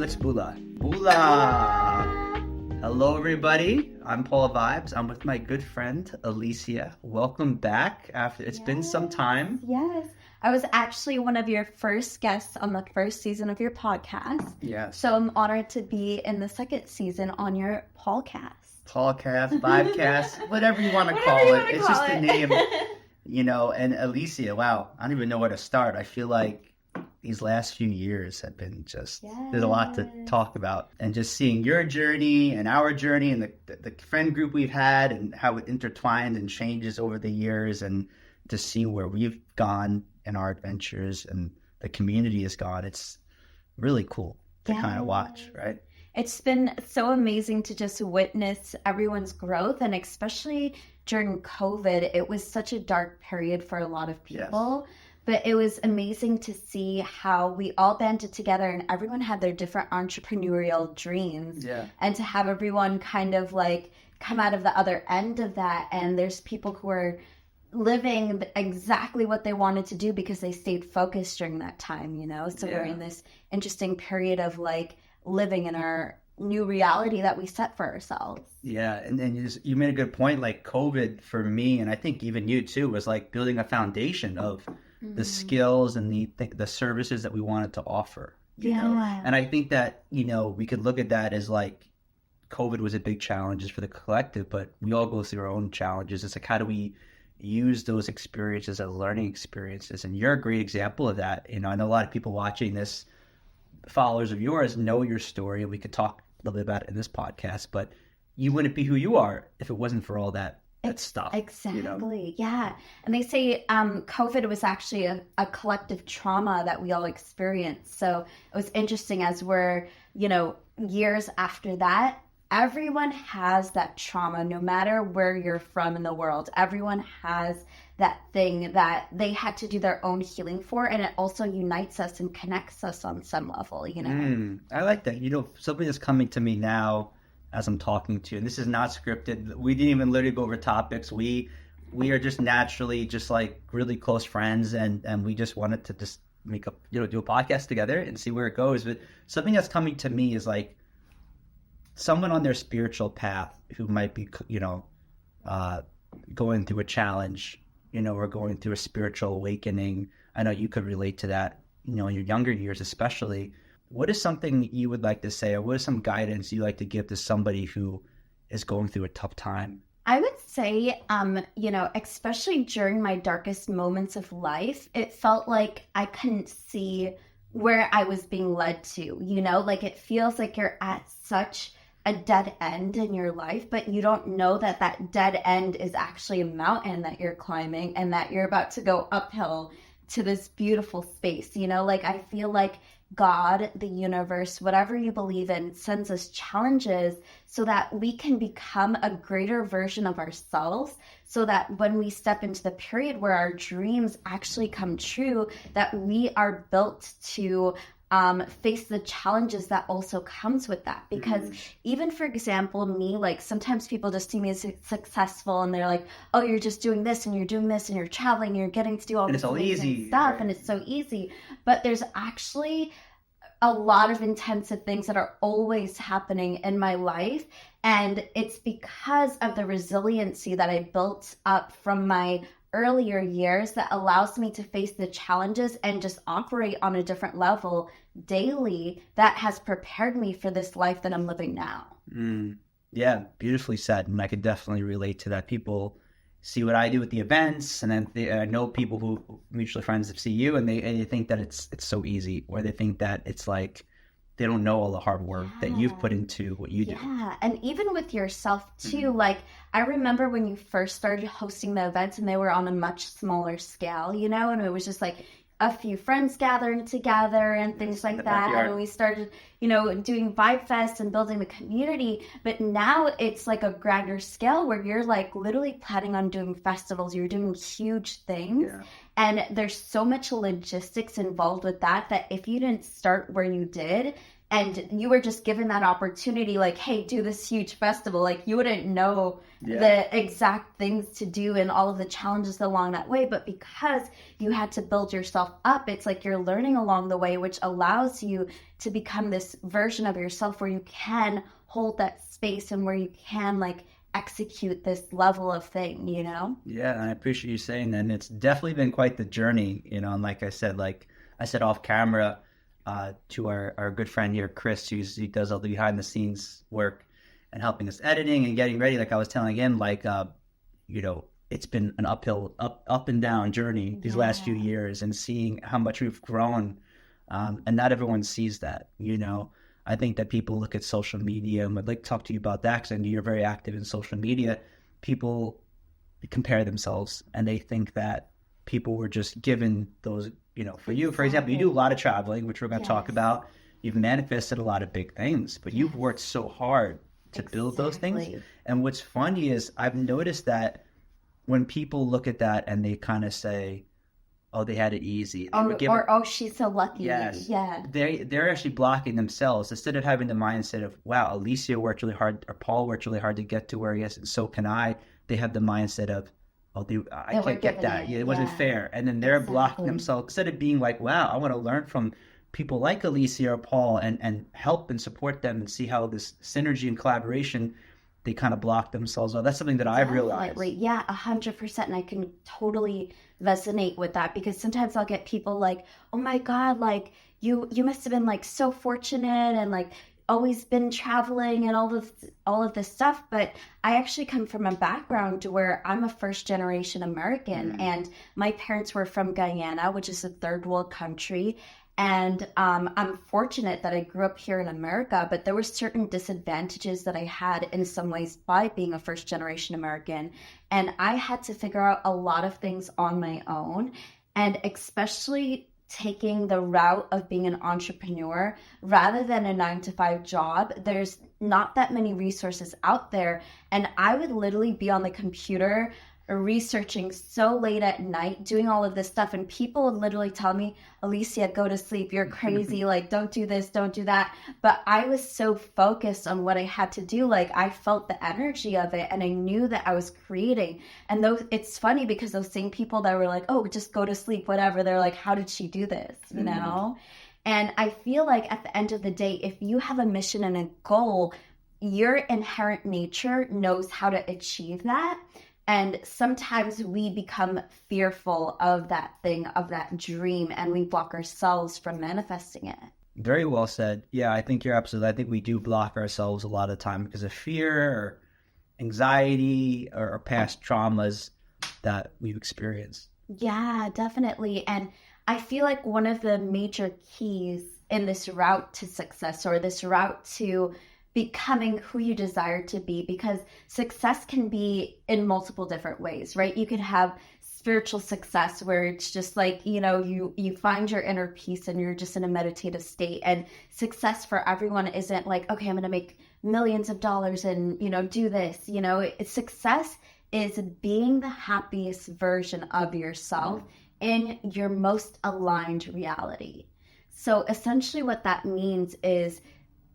let's bula. Bula! Hello, everybody. I'm Paul of Vibes. I'm with my good friend, Alicia. Welcome back. It's been some time. Yes. I was actually one of your first guests on the first season of your podcast. Yes. So I'm honored to be in the second season on your Paulcast. Paulcast, VibeCast, whatever you want to call it. It's just the name, and Alicia, wow, I don't even know where to start. I feel like these last few years have been there's a lot to talk about. And just seeing your journey and our journey and the friend group we've had and how it intertwined and changes over the years, and to see where we've gone in our adventures and the community has gone. It's really cool to kind of watch, right? It's been so amazing to just witness everyone's growth, and especially during COVID, it was such a dark period for a lot of people. Yes. But it was amazing to see how we all banded together and everyone had their different entrepreneurial dreams. Yeah. And to have everyone kind of like come out of the other end of that. And there's people who are living exactly what they wanted to do because they stayed focused during that time, So we're in this interesting period of like living in our new reality that we set for ourselves. Yeah, and you made a good point. Like COVID for me, and I think even you too, was like building a foundation of the skills and the services that we wanted to offer. You know? And I think that, we could look at that as like COVID was a big challenge for the collective, but we all go through our own challenges. It's like, how do we use those experiences as learning experiences? And you're a great example of that. I know a lot of people watching this, followers of yours, know your story, and we could talk a little bit about it in this podcast, but you wouldn't be who you are if it wasn't for all that stuff. Exactly. Yeah. And they say COVID was actually a collective trauma that we all experienced. So it was interesting as we're, years after that, everyone has that trauma, no matter where you're from in the world. Everyone has that thing that they had to do their own healing for, and it also unites us and connects us on some level, I like that. Something that's coming to me now as I'm talking to you, and this is not scripted. We didn't even literally go over topics. We are just naturally just like really close friends, and we just wanted to just make up, do a podcast together and see where it goes. But something that's coming to me is like someone on their spiritual path who might be, going through a challenge, or going through a spiritual awakening. I know you could relate to that, in your younger years especially. What is something you would like to say, or what is some guidance you like to give to somebody who is going through a tough time? I would say, especially during my darkest moments of life, it felt like I couldn't see where I was being led to, like it feels like you're at such a dead end in your life, but you don't know that dead end is actually a mountain that you're climbing and that you're about to go uphill to this beautiful space. Like I feel like God, the universe, whatever you believe in, sends us challenges so that we can become a greater version of ourselves, so that when we step into the period where our dreams actually come true, that we are built to face the challenges that also comes with that. Because even, for example, me, like sometimes people just see me as successful and they're like, oh, you're just doing this and you're doing this and you're traveling and you're getting to do all this amazing stuff, right? And it's so easy. But there's actually a lot of intensive things that are always happening in my life. And it's because of the resiliency that I built up from my earlier years that allows me to face the challenges and just operate on a different level daily that has prepared me for this life that I'm living now. Yeah, beautifully said. And I could definitely relate to that. People see what I do at the events, and then I know people who mutual friends that see you, and they think that it's so easy, or they think that it's like they don't know all the hard work that you've put into what you do. Yeah, and even with yourself too, like I remember when you first started hosting the events and they were on a much smaller scale, and it was just like a few friends gathering together and things like that. And we started, doing VibeFest and building the community. But now it's like a grander scale where you're like literally planning on doing festivals. You're doing huge things. Yeah. And there's so much logistics involved with that if you didn't start where you did and you were just given that opportunity, like, hey, do this huge festival. Like, you wouldn't know the exact things to do and all of the challenges along that way. But because you had to build yourself up, it's like you're learning along the way, which allows you to become this version of yourself where you can hold that space and where you can like execute this level of thing, you know? Yeah, and I appreciate you saying that. And it's definitely been quite the journey, you know. And like I said off camera, to our good friend here, Chris, he does all the behind the scenes work and helping us editing and getting ready. Like I was telling him, like, you know, it's been an up and down journey these last few years, and seeing how much we've grown. And not everyone sees that, you know. I think that people look at social media, and I'd like to talk to you about that because I know you're very active in social media. People compare themselves, and they think that people were just given those, you know, for you, for example, you do a lot of traveling, which we're going to talk about. You've manifested a lot of big things, but you've worked so hard to build those things. And what's funny is I've noticed that when people look at that and they kind of say, oh, they had it easy. Oh, she's so lucky. Yes. Yeah. They're actually blocking themselves instead of having the mindset of, wow, Alicia worked really hard, or Paul worked really hard to get to where he is, and so can I. They have the mindset of, oh, I can't get that. It wasn't fair. And then they're blocking themselves instead of being like, wow, I want to learn from people like Alicia or Paul and help and support them and see how this synergy and collaboration, they kind of block themselves. Well, that's something that I've realized. Yeah, 100%. And I can totally resonate with that, because sometimes I'll get people like, oh my God, like you must have been like so fortunate and like always been traveling and all of this stuff. But I actually come from a background where I'm a first generation American, and my parents were from Guyana, which is a third world country. And I'm fortunate that I grew up here in America, but there were certain disadvantages that I had in some ways by being a first generation American. And I had to figure out a lot of things on my own, and especially taking the route of being an entrepreneur rather than a 9-to-5 job. There's not that many resources out there. And I would literally be on the computer researching so late at night, doing all of this stuff, and people would literally tell me, Alicia, go to sleep, you're crazy, like don't do this, don't do that. But I was so focused on what I had to do, like I felt the energy of it, and I knew that I was creating. And those, it's funny because those same people that were like, oh, just go to sleep, whatever, they're like, how did she do this, you know? And I feel like at the end of the day, if you have a mission and a goal, your inherent nature knows how to achieve that. And sometimes we become fearful of that thing, of that dream, and we block ourselves from manifesting it. Very well said. Yeah, I think you're absolutely. I think we do block ourselves a lot of the time because of fear or anxiety or past traumas that we've experienced. Yeah, definitely. And I feel like one of the major keys in this route to success, or this route to becoming who you desire to be, because success can be in multiple different ways, right? You could have spiritual success where it's just like, you know, you find your inner peace and you're just in a meditative state. And success for everyone isn't like, okay, I'm going to make millions of dollars and, you know, do this, you know. Success is being the happiest version of yourself in your most aligned reality. So essentially what that means is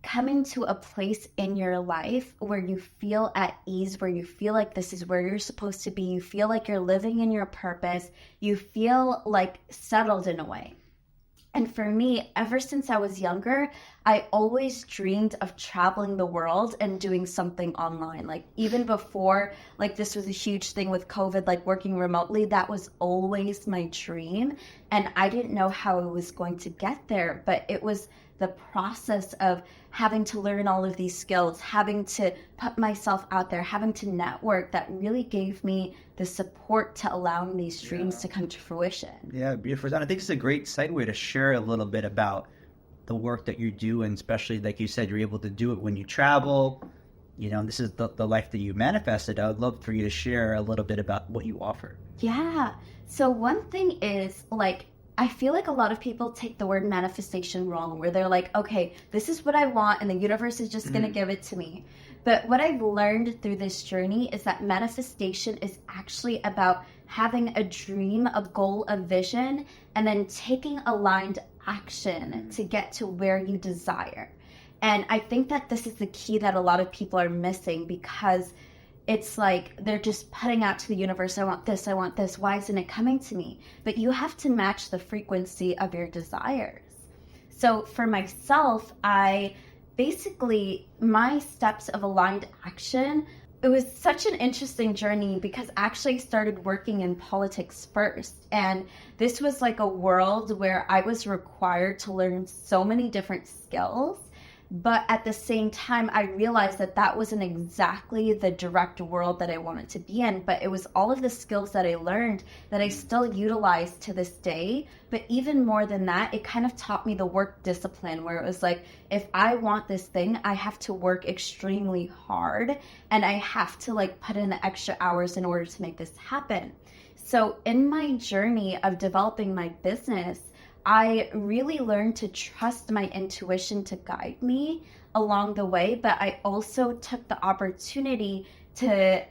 coming to a place in your life where you feel at ease, where you feel like this is where you're supposed to be, you feel like you're living in your purpose, you feel like settled in a way. And for me, ever since I was younger, I always dreamed of traveling the world and doing something online. Like even before, like this was a huge thing with COVID, like working remotely, that was always my dream. And I didn't know how I was going to get there, but it was the process of having to learn all of these skills, having to put myself out there, having to network, that really gave me the support to allowing these dreams to come to fruition. Yeah, beautiful. And I think it's a great segue to share a little bit about the work that you do, and especially, like you said, you're able to do it when you travel. You know, this is the life that you manifested. I would love for you to share a little bit about what you offer. Yeah. So one thing is, like, I feel like a lot of people take the word manifestation wrong, where they're like, okay, this is what I want and the universe is just going to give it to me. But what I've learned through this journey is that manifestation is actually about having a dream, a goal, a vision, and then taking aligned action to get to where you desire. And I think that this is the key that a lot of people are missing, because it's like they're just putting out to the universe, I want this, why isn't it coming to me? But you have to match the frequency of your desires. So for myself, I basically, my steps of aligned action, it was such an interesting journey because I actually started working in politics first. And this was like a world where I was required to learn so many different skills. But at the same time, I realized that that wasn't exactly the direct world that I wanted to be in. But it was all of the skills that I learned that I still utilize to this day. But even more than that, it kind of taught me the work discipline, where it was like, if I want this thing, I have to work extremely hard and I have to like put in the extra hours in order to make this happen. So in my journey of developing my business, I really learned to trust my intuition to guide me along the way, but I also took the opportunity to,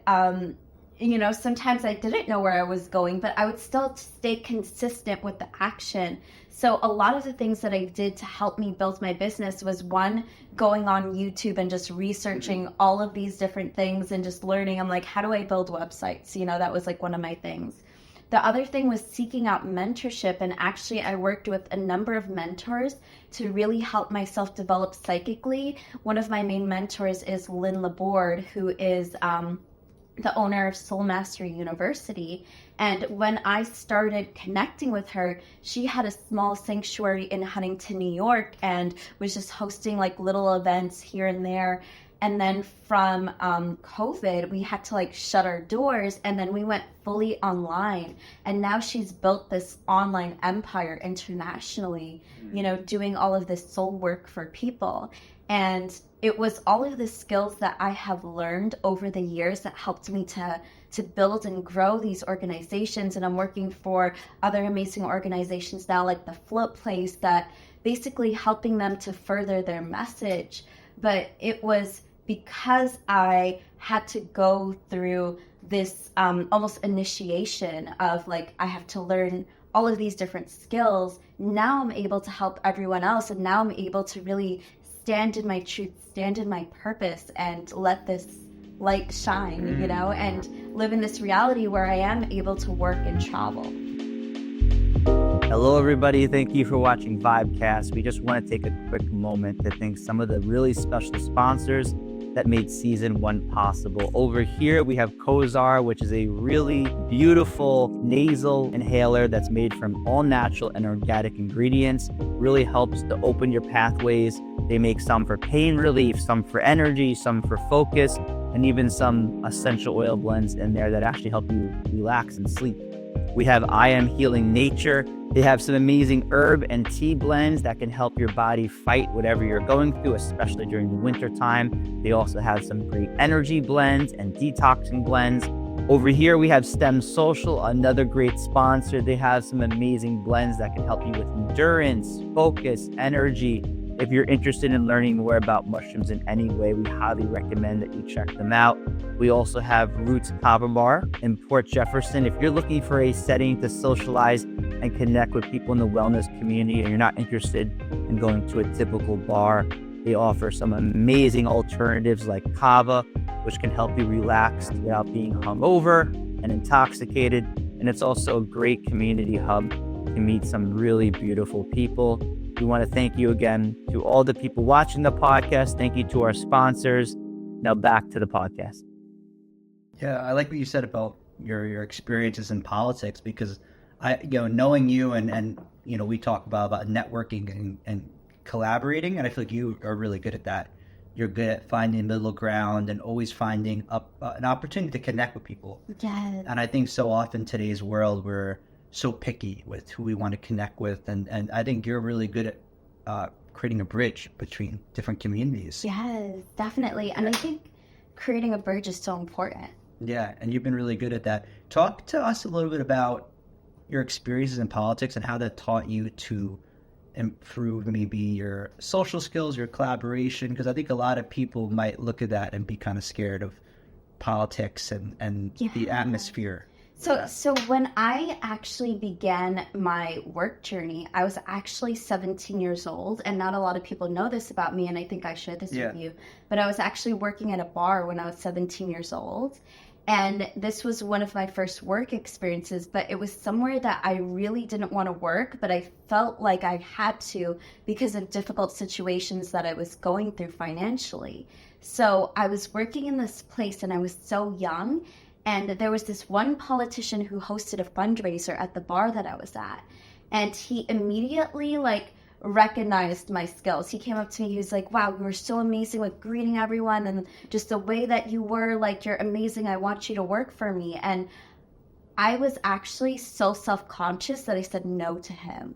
sometimes I didn't know where I was going, but I would still stay consistent with the action. So a lot of the things that I did to help me build my business was, one, going on YouTube and just researching all of these different things and just learning. I'm like, how do I build websites? That was like one of my things. The other thing was seeking out mentorship, and actually I worked with a number of mentors to really help myself develop psychically. One of my main mentors is Lynn Laborde, who is the owner of Soul Mastery University. And when I started connecting with her, she had a small sanctuary in Huntington, New York, and was just hosting like little events here and there. And then from COVID, we had to like shut our doors, and then we went fully online. And now she's built this online empire internationally, doing all of this soul work for people. And it was all of the skills that I have learned over the years that helped me to build and grow these organizations. And I'm working for other amazing organizations now, like the Float Place, that basically helping them to further their message. But it was because I had to go through this almost initiation of like, I have to learn all of these different skills. Now I'm able to help everyone else. And now I'm able to really stand in my truth, stand in my purpose, and let this light shine, and live in this reality where I am able to work and travel. Hello, everybody. Thank you for watching VibeCast. We just want to take a quick moment to thank some of the really special sponsors that made season 1 possible. Over here, we have Kozar, which is a really beautiful nasal inhaler that's made from all natural and organic ingredients. Really helps to open your pathways. They make some for pain relief, some for energy, some for focus, and even some essential oil blends in there that actually help you relax and sleep. We have I Am Healing Nature. They have some amazing herb and tea blends that can help your body fight whatever you're going through, especially during the winter time. They also have some great energy blends and detoxing blends. Over here, we have STEM Social, another great sponsor. They have some amazing blends that can help you with endurance, focus, energy. If you're interested in learning more about mushrooms in any way, we highly recommend that you check them out. We also have Roots Kava Bar in Port Jefferson. If you're looking for a setting to socialize and connect with people in the wellness community and you're not interested in going to a typical bar, they offer some amazing alternatives like kava, which can help you relax without being hungover and intoxicated. And it's also a great community hub to meet some really beautiful people. We want to thank you again to all the people watching the podcast. Thank you to our sponsors. Now back to the podcast. Yeah, I like what you said about your experiences in politics, because knowing you and we talk about networking and collaborating, and I feel like you are really good at that. You're good at finding middle ground and always finding an opportunity to connect with people. Yes. And I think so often in today's world, we're so picky with who we want to connect with. And I think you're really good at creating a bridge between different communities. Yes, definitely. And I think creating a bridge is so important. Yeah, and you've been really good at that. Talk to us a little bit about your experiences in politics and how that taught you to improve maybe your social skills, your collaboration, because I think a lot of people might look at that and be kind of scared of politics and the atmosphere. So when I actually began my work journey, I was actually 17 years old, and not a lot of people know this about me, and I think I shared this with you, but I was actually working at a bar when I was 17 years old. And this was one of my first work experiences, but it was somewhere that I really didn't want to work, but I felt like I had to because of difficult situations that I was going through financially. So I was working in this place and I was so young. And there was this one politician who hosted a fundraiser at the bar that I was at. And he immediately recognized my skills. He came up to me, he was like, wow, you were so amazing with greeting everyone, and just the way that you were, like, you're amazing, I want you to work for me. And I was actually so self-conscious that I said no to him.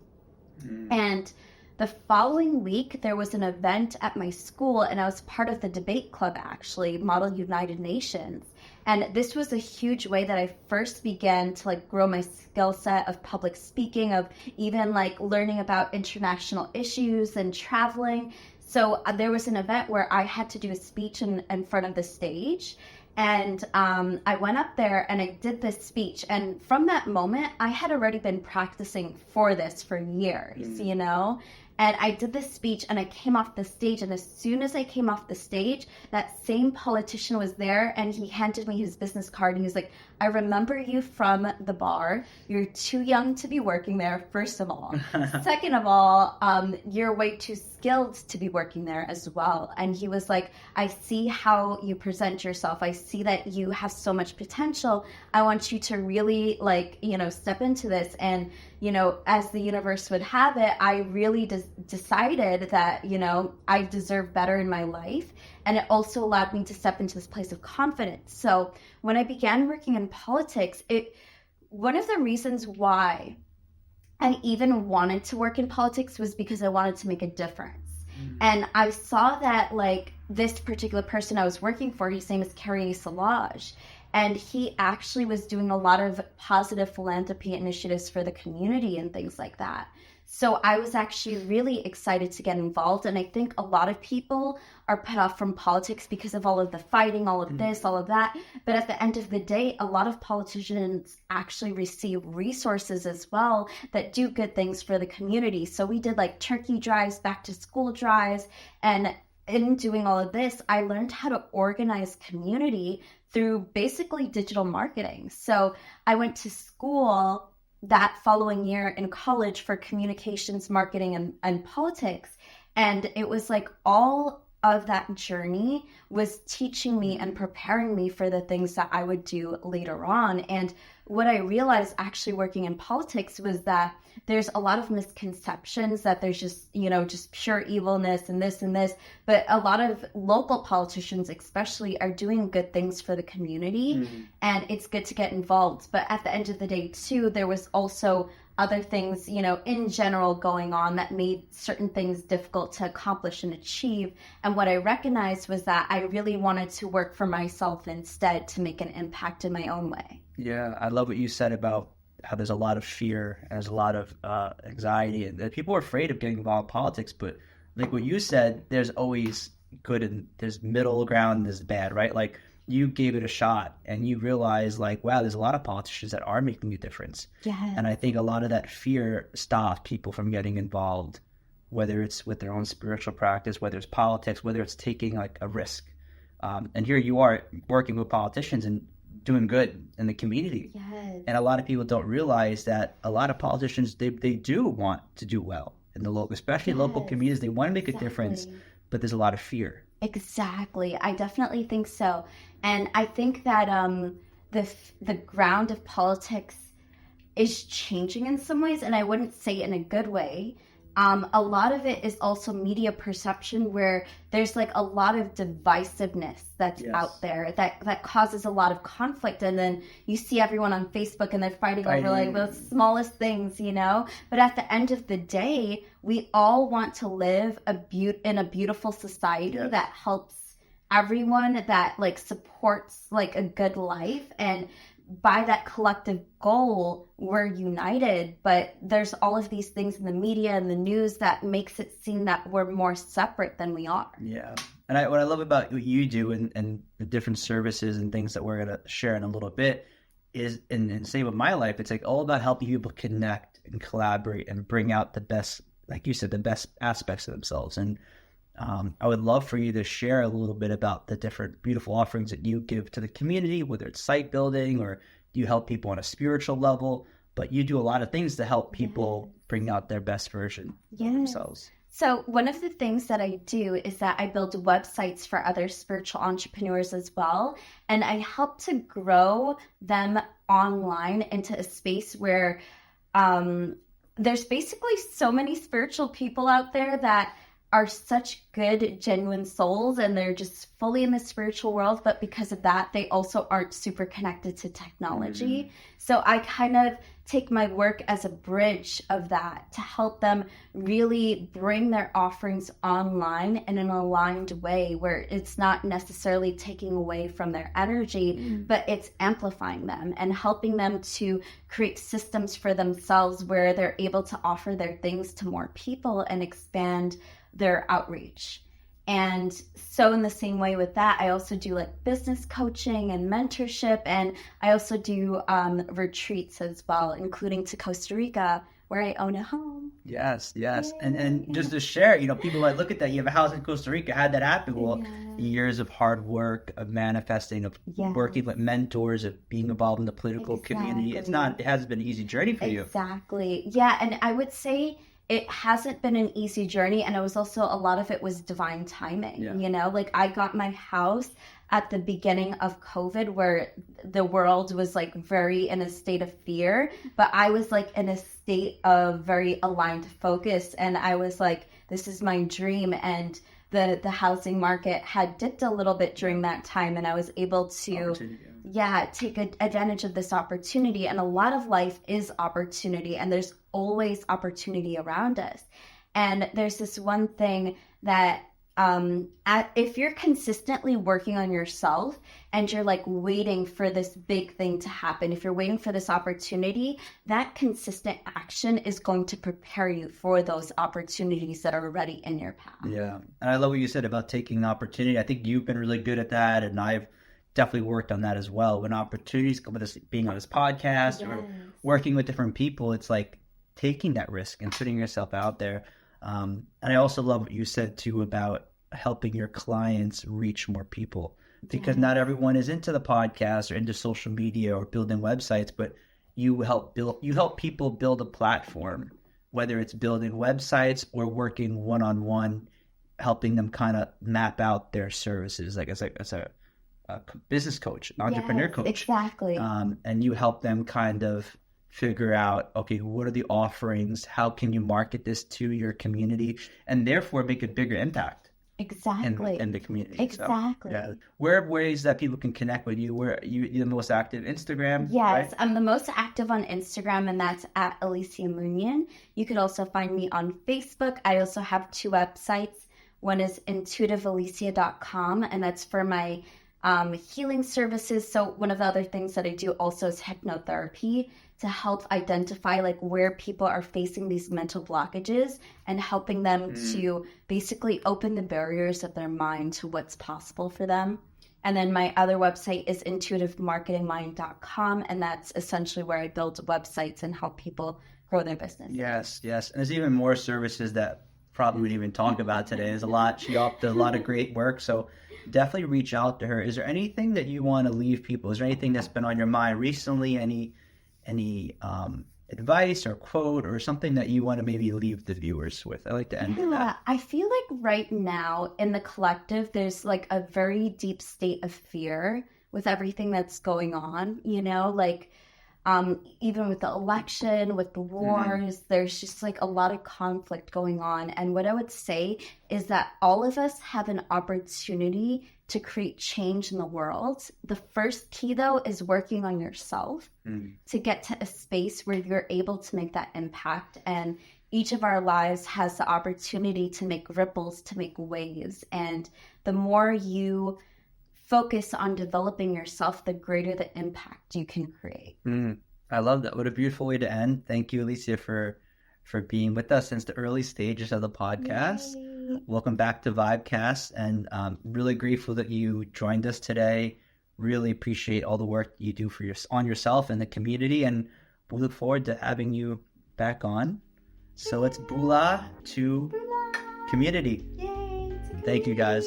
And the following week there was an event at my school, and I was part of the debate club, actually, Model United Nations. And this was a huge way that I first began to grow my skill set of public speaking, of even learning about international issues and traveling. So there was an event where I had to do a speech in front of the stage. And I went up there and I did this speech. And from that moment, I had already been practicing for this for years, you know? And I did this speech and I came off the stage. And as soon as I came off the stage, that same politician was there and he handed me his business card. And he was like, I remember you from the bar. You're too young to be working there, first of all. Second of all, you're way too skilled to be working there as well. And he was like, I see how you present yourself. I see that you have so much potential. I want you to really step into this. And, as the universe would have it, I really decided that, I deserve better in my life. And it also allowed me to step into this place of confidence. So when I began working in politics, one of the reasons why I even wanted to work in politics was because I wanted to make a difference. And I saw that this particular person I was working for, his name is Carrie Salage, and he actually was doing a lot of positive philanthropy initiatives for the community and things like that. So I was actually really excited to get involved. And I think a lot of people are put off from politics because of all of the fighting, all of this, all of that. But at the end of the day, a lot of politicians actually receive resources as well that do good things for the community. So we did turkey drives, back to school drives. And in doing all of this, I learned how to organize community through basically digital marketing. So I went to school that following year in college for communications, marketing, and politics. And it was all of that journey was teaching me and preparing me for the things that I would do later on. And what I realized actually working in politics was that there's a lot of misconceptions that there's just pure evilness and this, but a lot of local politicians especially are doing good things for the community, and it's good to get involved. But at the end of the day too, there was also other things, in general going on that made certain things difficult to accomplish and achieve. And what I recognized was that I really wanted to work for myself instead to make an impact in my own way. Yeah, I love what you said about how there's a lot of fear and there's a lot of anxiety, and that people are afraid of getting involved in politics. But like what you said, there's always good and there's middle ground and there's bad, right? You gave it a shot and you realize wow, there's a lot of politicians that are making a difference. Yes. And I think a lot of that fear stops people from getting involved, whether it's with their own spiritual practice, whether it's politics, whether it's taking a risk. And here you are working with politicians and doing good in the community. Yes. And a lot of people don't realize that a lot of politicians, they do want to do well in the local, especially local communities. They want to make a difference, but there's a lot of fear. Exactly. I definitely think so. And I think that the ground of politics is changing in some ways, and I wouldn't say in a good way. A lot of it is also media perception, where there's a lot of divisiveness that's out there that causes a lot of conflict. And then you see everyone on Facebook and they're fighting over the smallest things, But at the end of the day, we all want to live in a beautiful society that helps everyone, that supports a good life. And by that collective goal, we're united. But there's all of these things in the media and the news that makes it seem that we're more separate than we are. Yeah. And what I love about what you do and the different services and things that we're going to share in a little bit is, and same with my life, it's like all about helping people connect and collaborate and bring out the best, like you said, the best aspects of themselves. And I would love for you to share a little bit about the different beautiful offerings that you give to the community, whether it's site building or you help people on a spiritual level, but you do a lot of things to help people bring out their best version of themselves. So one of the things that I do is that I build websites for other spiritual entrepreneurs as well. And I help to grow them online into a space where there's basically so many spiritual people out there that are such good, genuine souls, and they're just fully in the spiritual world. But because of that, they also aren't super connected to technology. So I kind of take my work as a bridge of that to help them really bring their offerings online in an aligned way where it's not necessarily taking away from their energy, but it's amplifying them and helping them to create systems for themselves where they're able to offer their things to more people and expand their outreach. And so in the same way with that, I also do like business coaching and mentorship, and I also do retreats as well, including to Costa Rica, where I own a home. Yes. And just to share, people might look at that, you have a house in Costa Rica, how'd that happen? Well, years of hard work, of manifesting, of working with mentors, of being involved in the political community. It hasn't been an easy journey for you. Exactly. Yeah, and I would say it hasn't been an easy journey, and it was also, a lot of it was divine timing. Like I got my house at the beginning of COVID where the world was like very in a state of fear, but I was like in a state of very aligned focus, and I was like, this is my dream. And the housing market had dipped a little bit during that time, and I was able to take advantage of this opportunity. And a lot of life is opportunity, and there's always opportunity around us. And there's this one thing that if you're consistently working on yourself and you're like waiting for this big thing to happen, if you're waiting for this opportunity, that consistent action is going to prepare you for those opportunities that are already in your path. Yeah. And I love what you said about taking opportunity. I think you've been really good at that, and I've definitely worked on that as well. When opportunities come with us being on this podcast or working with different people, it's like taking that risk and putting yourself out there. And I also love what you said too about helping your clients reach more people, because not everyone is into the podcast or into social media or building websites, but you help people build a platform, whether it's building websites or working one-on-one, helping them kind of map out their services, like as a business coach, entrepreneur coach. Exactly. And you help them kind of figure out, okay, what are the offerings? How can you market this to your community and therefore make a bigger impact? Exactly. In the community. Exactly. So, where are ways that people can connect with you? Where you're the most active? Instagram? Yes, right? I'm the most active on Instagram, and that's at Alicia Munian. You could also find me on Facebook. I also have 2 websites. One is intuitivealicia.com, and that's for my healing services. So one of the other things that I do also is hypnotherapy to help identify like where people are facing these mental blockages and helping them to basically open the barriers of their mind to what's possible for them. And then my other website is intuitivemarketingmind.com, and that's essentially where I build websites and help people grow their business. Yes. And there's even more services that probably wouldn't even talk about today. There's a lot. She does a lot of great work. So definitely reach out to her. Is there anything that you want to leave people? Is there anything that's been on your mind recently? Any advice or quote or something that you want to maybe leave the viewers with? I like to end with that. I feel like right now in the collective, there's like a very deep state of fear with everything that's going on, like even with the election, with the wars, there's just like a lot of conflict going on. And what I would say is that all of us have an opportunity to create change in the world. The first key, though, is working on yourself to get to a space where you're able to make that impact. And each of our lives has the opportunity to make ripples, to make waves. And the more you focus on developing yourself, the greater the impact you can create. I love that. What a beautiful way to end. Thank you, Alicia, for being with us since the early stages of the podcast. Yay. Welcome back to VibeCast, and really grateful that you joined us today. really appreciate all the work you do for on yourself and the community, and we look forward to having you back on. So it's Bula to community. Yay! Thank you guys.